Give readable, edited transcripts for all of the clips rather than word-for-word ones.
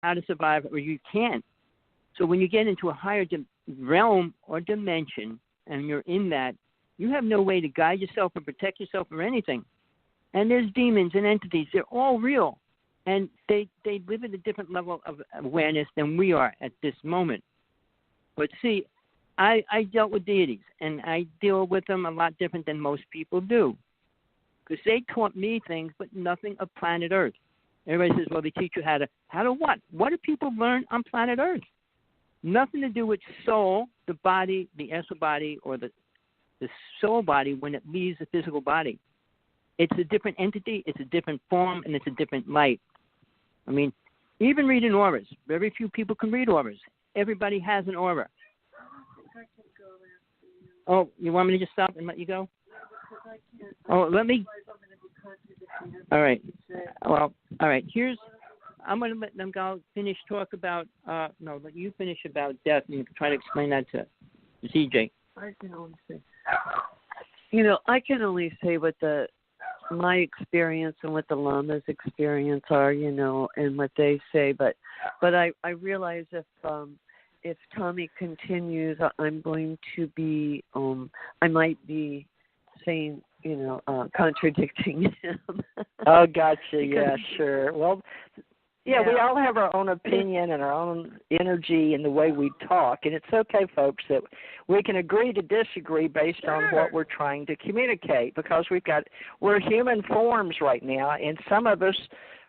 how to survive, or you can't. So when you get into a higher realm or dimension, and you're in that, you have no way to guide yourself or protect yourself or anything. And there's demons and entities. They're all real. And they live at a different level of awareness than we are at this moment. But see, I dealt with deities, and I deal with them a lot different than most people do. Because they taught me things, but nothing of planet Earth. Everybody says, well, they teach you how to what? What do people learn on planet Earth? Nothing to do with soul, the body, the astral body, or the soul body when it leaves the physical body. It's a different entity, it's a different form, and it's a different light. I mean, even reading auras. Very few people can read auras. Everybody has an aura. Oh, you want me to just stop and let you go? Oh, let me. All right. Well, all right. I'm going to let Namgyal finish talk about. No, let you finish about death, and you can try to explain that to CJ. I can only say. I can only say what my experience and what the Lhama's experience are, and what they say. But I realize if Tommy continues, I'm going to be I might be saying contradicting him. Oh, gotcha. Yeah, sure. Well, yeah, we all have our own opinion and our own energy in the way we talk, and it's okay, folks, that we can agree to disagree based on what we're trying to communicate, because we're human forms right now, and some of us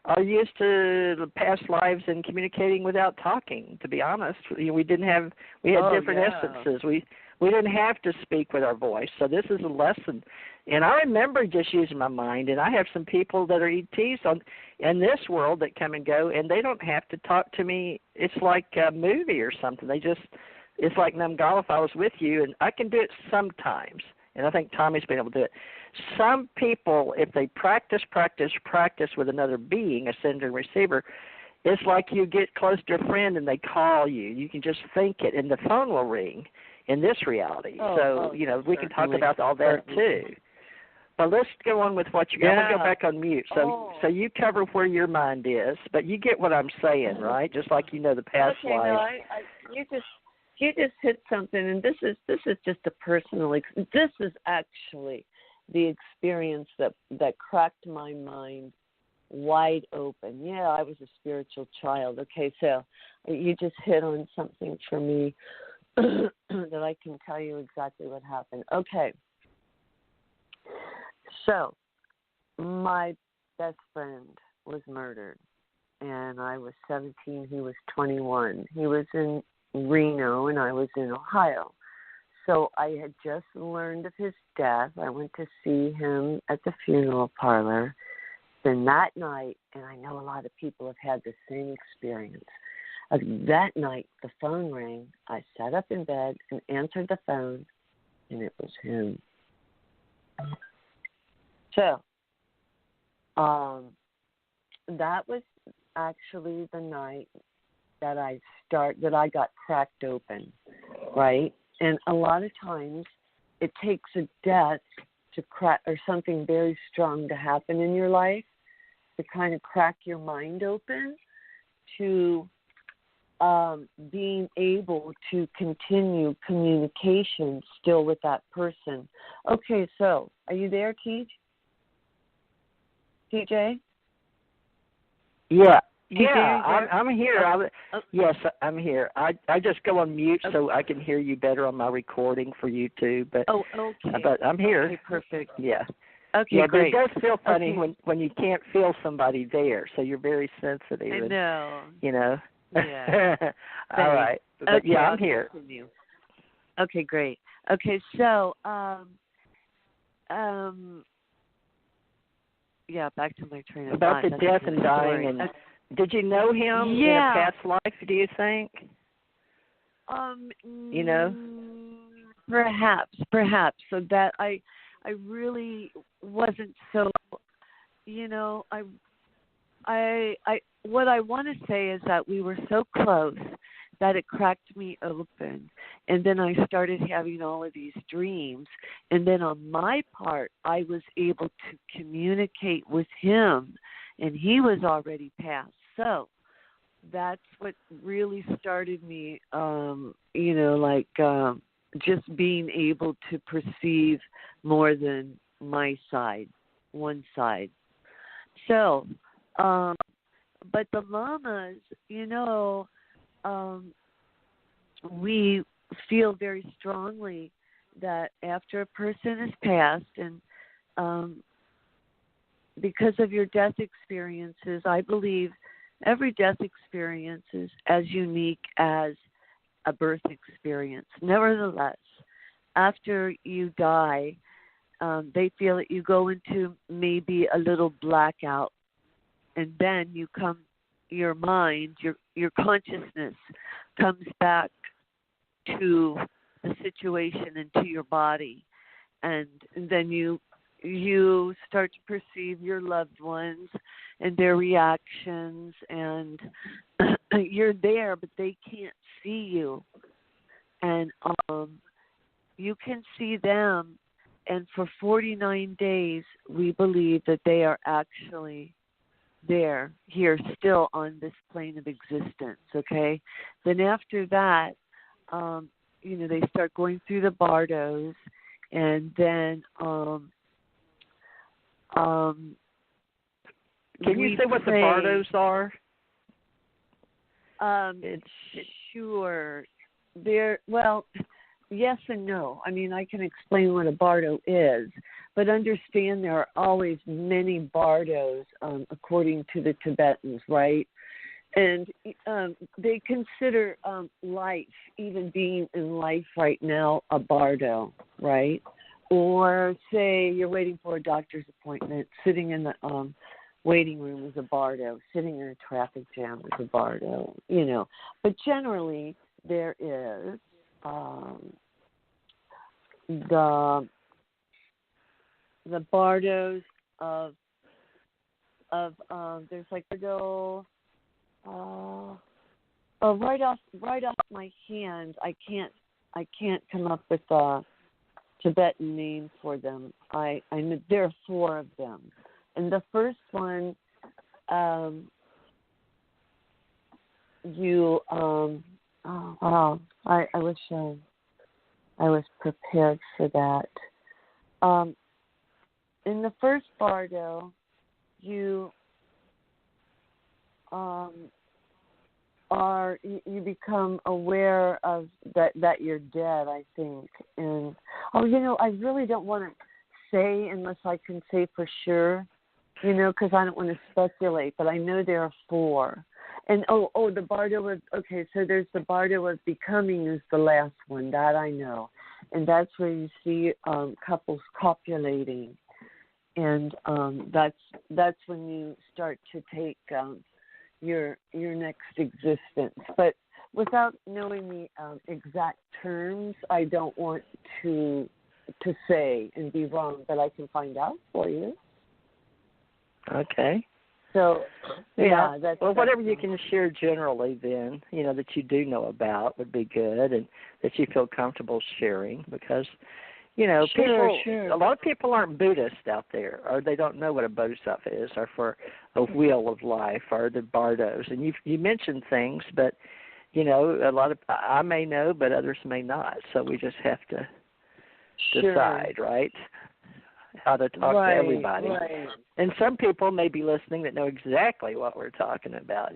are used to the past lives and communicating without talking. To be honest, we had different essences. We didn't have to speak with our voice, so this is a lesson. And I remember just using my mind, and I have some people that are ETs in this world that come and go, and they don't have to talk to me. It's like a movie or something. It's like Namgyal, if I was with you, and I can do it sometimes, and I think Tommy's been able to do it. Some people, if they practice with another being, a sender and receiver, it's like you get close to a friend and they call you. You can just think it, and the phone will ring in this reality. We can talk about all that too. But let's go on with what you got. I'm going to go back on mute. So you cover where your mind is, but you get what I'm saying, right? Just like the past life. No, you just hit something, and this is just a personal. This is actually the experience that cracked my mind wide open. Yeah, I was a spiritual child. Okay, so you just hit on something for me that I can tell you exactly what happened. Okay. So, my best friend was murdered, and I was 17, he was 21. He was in Reno, and I was in Ohio. So I had just learned of his death. I went to see him at the funeral parlor. Then that night, and I know a lot of people have had the same experience, that night the phone rang. I sat up in bed and answered the phone, and it was him. So, that was actually the night that I got cracked open, right? And a lot of times it takes a death to crack, or something very strong to happen in your life to kind of crack your mind open to being able to continue communication still with that person. Okay, so are you there, TJ? Yeah. Yeah, I'm here. Yes, I'm here. I just go on mute so I can hear you better on my recording for you too. But but I'm here. Okay, perfect. Yeah. Okay, yeah, great. But it does feel funny when you can't feel somebody there, so you're very sensitive. I know. Yeah. All right. But Okay, yeah, I'm here. Continue. Okay, great. Okay, so back to my train of thought. About the death and dying and. Did you know him in a past life, do you think? Perhaps. So that I really wasn't so, I what I want to say is that we were so close that it cracked me open. And then I started having all of these dreams. And then on my part, I was able to communicate with him, and he was already passed. So that's what really started me, just being able to perceive more than my side, one side. So, but the Lamas, we feel very strongly that after a person has passed, and because of your death experiences, I believe every death experience is as unique as a birth experience. Nevertheless, after you die, they feel that you go into maybe a little blackout, and then your mind, your consciousness comes back to the situation and to your body, and then you start to perceive your loved ones and their reactions, and you're there, but they can't see you, and you can see them, and for 49 days we believe that they are actually here still on this plane of existence, okay? Then after that, they start going through the bardos, and then can you say what the bardos are? Sure. Yes and no. I mean, I can explain what a bardo is, but understand there are always many bardos, according to the Tibetans, right? And they consider life, even being in life right now, a bardo, right? Or say you're waiting for a doctor's appointment, sitting in the waiting room is a bardo, sitting in a traffic jam is a bardo, But generally, there is the bardos of there's like bardo. Right off my hand, I can't come up with a Tibetan name for them. There are 4 of them, and the first one, I wish I was prepared for that. In the first bardo, you become aware of that you're dead, I think. And I really don't want to say unless I can say for sure, because I don't want to speculate, but I know there are 4. And the bardo of, okay, so there's the bardo of becoming is the last one, that I know. And that's where you see couples copulating. And that's when you start to take your next existence. But without knowing the exact terms, I don't want to say and be wrong, but I can find out for you. Okay. So, yeah. Whatever you can share generally then, that you do know about would be good, and that you feel comfortable sharing, because, sure. A lot of people aren't Buddhist out there, or they don't know what a bodhisattva is, or for a wheel of life, or the bardos. And you mentioned things, but, a lot of, I may know, but others may not. So we just have to decide, right? How to talk to everybody. Right. And some people may be listening that know exactly what we're talking about,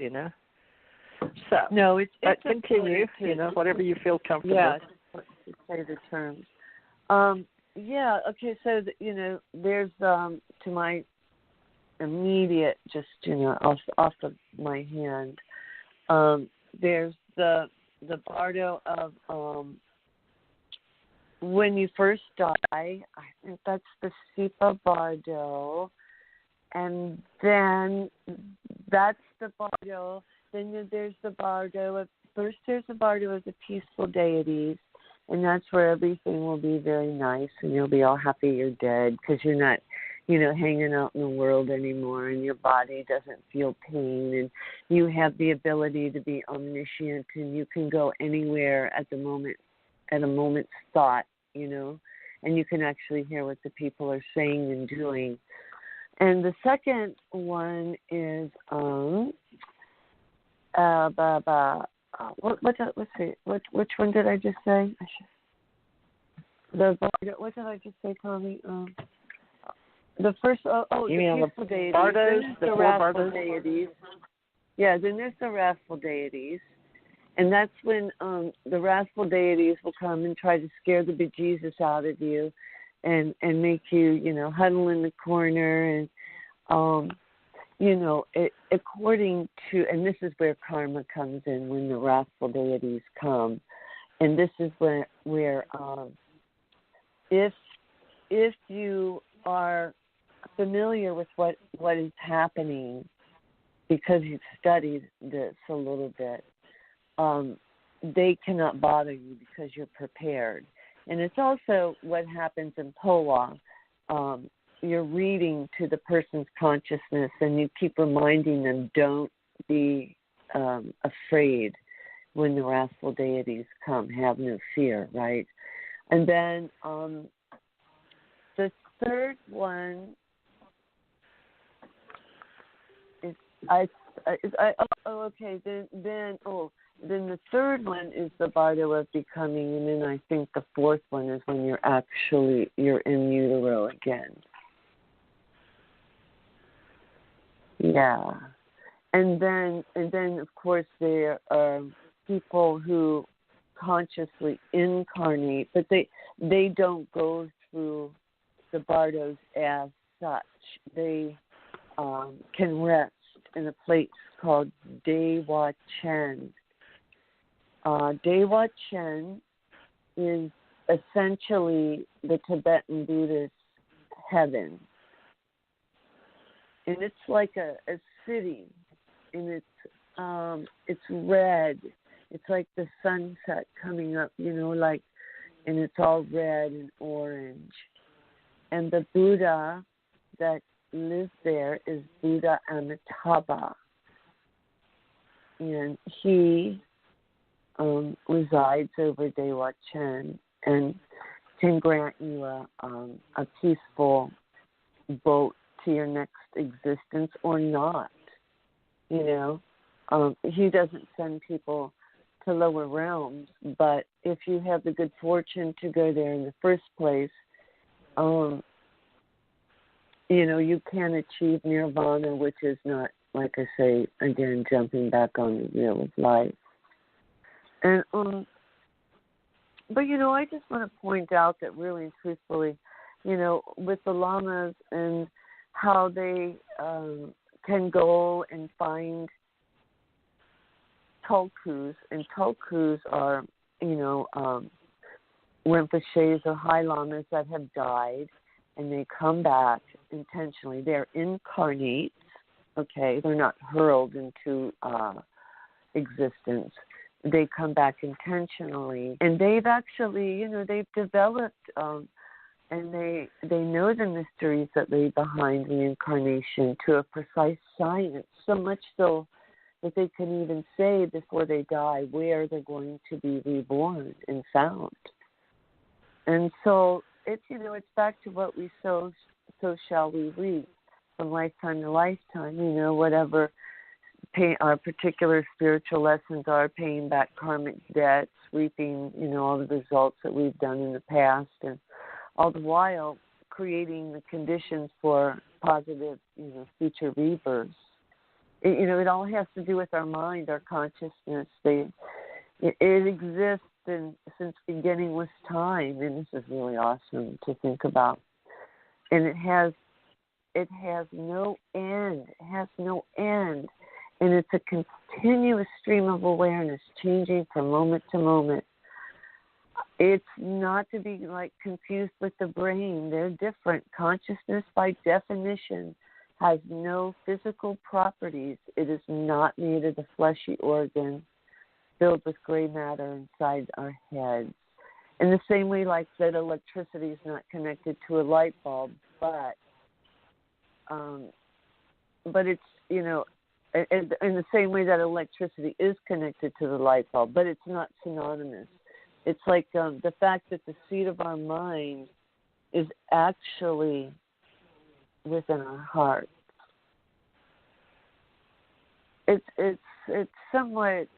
So, no, it's continue, whatever you feel comfortable. Yeah, say the terms. Okay, so, there's, to my immediate, just, off of my hand, there's the bardo of, when you first die, I think that's the Sipa bardo, and then that's the bardo. Then there's the bardo of, first there's the bardo of the peaceful deities, and that's where everything will be very nice, and you'll be all happy you're dead, because you're not, hanging out in the world anymore, and your body doesn't feel pain, and you have the ability to be omniscient, and you can go anywhere at a moment's thought, and you can actually hear what the people are saying and doing. And the second one is Let's see. Which one did I just say? What did I just say, Tommy? The first. You mean the the deities. Bardos, the four wrathful Bardos? deities. Yeah, then there's the wrathful deities, and that's when the wrathful deities will come and try to scare the bejesus out of you, and make you, huddle in the corner, and according to, and this is where karma comes in when the wrathful deities come, and this is where if you are familiar with what is happening because you've studied this a little bit, they cannot bother you because you're prepared. And it's also what happens in POA. You're reading to the person's consciousness, and you keep reminding them, don't be afraid when the wrathful deities come. Have no fear, right? And then the third one is then the third one is the Bardo of becoming, and then I think the fourth one is when you're in utero again. Yeah. And then of course there are people who consciously incarnate, but they don't go through the Bardos as such. They can rest in a place called Dewa Chen. Dewa Chen is essentially the Tibetan Buddhist heaven. And it's like a city, and it's red. It's like the sunset coming up, and it's all red and orange. And the Buddha that lives there is Buddha Amitabha. And he resides over Dewa Chen and can grant you a peaceful boat to your next existence or not. He doesn't send people to lower realms, but if you have the good fortune to go there in the first place, you can achieve nirvana, which is not, like I say, again, jumping back on the wheel of life. And but I just want to point out that really and truthfully, with the Lhamas and how they can go and find tulkus, and tulkus are, Rinpoches or High Lamas that have died, and they come back intentionally. They're incarnates, okay? They're not hurled into existence. They come back intentionally, and they've actually, they've developed, and they know the mysteries that lay behind reincarnation to a precise science, so much so that they can even say before they die where they're going to be reborn and found. And so it's, it's back to what we sow, so shall we reap, from lifetime to lifetime, whatever our particular spiritual lessons are, paying back karmic debts, reaping, all the results that we've done in the past, and all the while creating the conditions for positive, future rebirths. It all has to do with our mind, our consciousness. It exists since beginningless time, and this is really awesome to think about. And it has no end. It has no end. And it's a continuous stream of awareness, changing from moment to moment. It's not to be confused with the brain. They're different. Consciousness, by definition, has no physical properties. It is not made of the fleshy organ filled with gray matter inside our heads. In the same way, that electricity is not connected to a light bulb, but it's, in the same way that electricity is connected to the light bulb, but it's not synonymous. It's like the fact that the seat of our mind is actually within our heart. It's it's somewhat